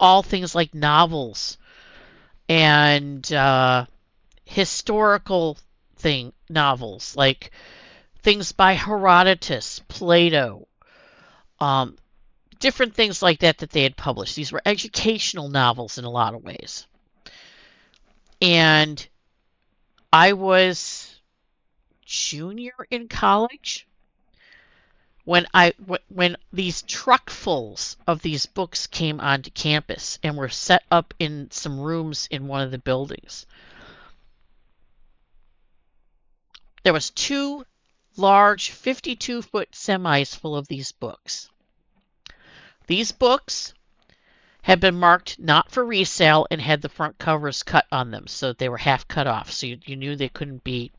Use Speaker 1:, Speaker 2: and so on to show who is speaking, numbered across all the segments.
Speaker 1: all things like novels and historical novels, like things by Herodotus, Plato, um, different things like that that they had published. These were educational novels in a lot of ways. And I was junior in college when these truckfuls of these books came onto campus and were set up in some rooms in one of the buildings. There was two large 52-foot semis full of these books. These books had been marked not for resale and had the front covers cut on them, so they were half cut off, so you knew they couldn't be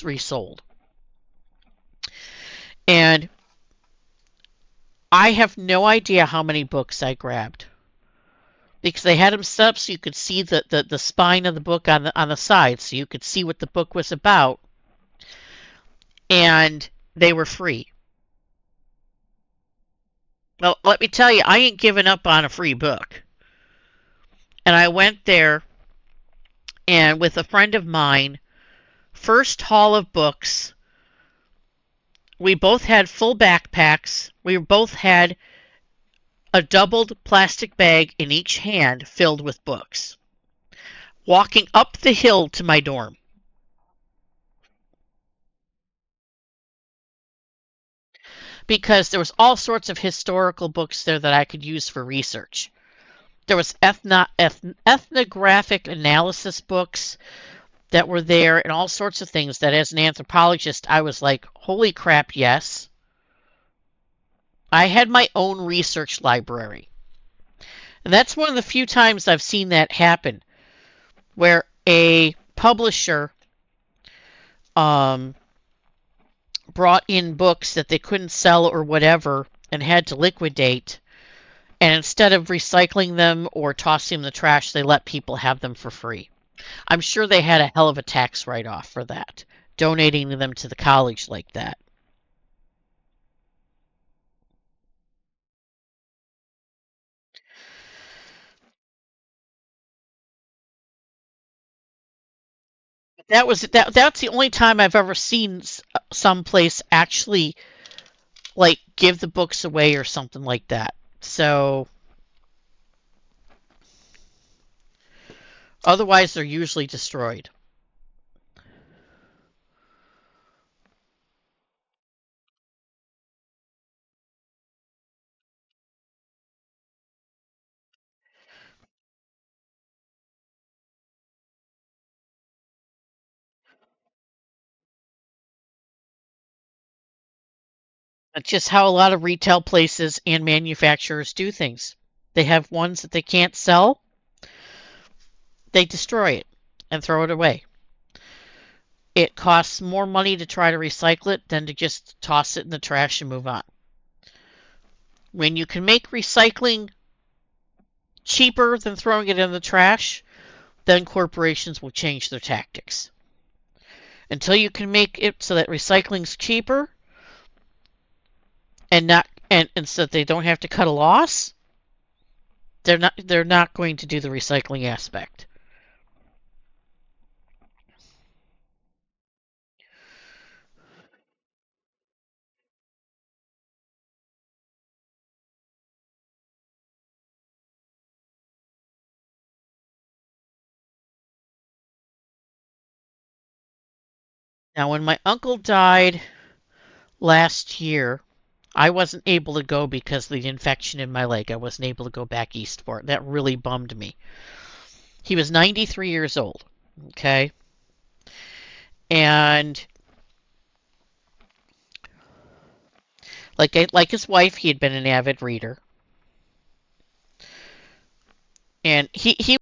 Speaker 1: resold. And I have no idea how many books I grabbed, because they had them set up so you could see the spine of the book on the side, so you could see what the book was about, and they were free. Well, let me tell you, I ain't giving up on a free book. And I went there, and with a friend of mine, first haul of books, we both had full backpacks. We both had a doubled plastic bag in each hand filled with books. Walking up the hill to my dorm. Because there was all sorts of historical books there that I could use for research. There was ethnographic analysis books that were there and all sorts of things that as an anthropologist I was like, holy crap, yes. I had my own research library. And that's one of the few times I've seen that happen, where a publisher brought in books that they couldn't sell or whatever and had to liquidate, and instead of recycling them or tossing them in the trash, they let people have them for free. I'm sure they had a hell of a tax write-off for that, donating them to the college like that. That's the only time I've ever seen some place actually like give the books away or something like that. So otherwise they're usually destroyed. That's just how a lot of retail places and manufacturers do things. They have ones that they can't sell, they destroy it and throw it away. It costs more money to try to recycle it than to just toss it in the trash and move on. When you can make recycling cheaper than throwing it in the trash, then corporations will change their tactics. Until you can make it so that recycling's cheaper and not and so that they don't have to cut a loss, they're not going to do the recycling aspect. Now, when my uncle died last year, I wasn't able to go because of the infection in my leg. I wasn't able to go back east for it. That really bummed me. He was 93 years old, okay? And like his wife, he had been an avid reader. And he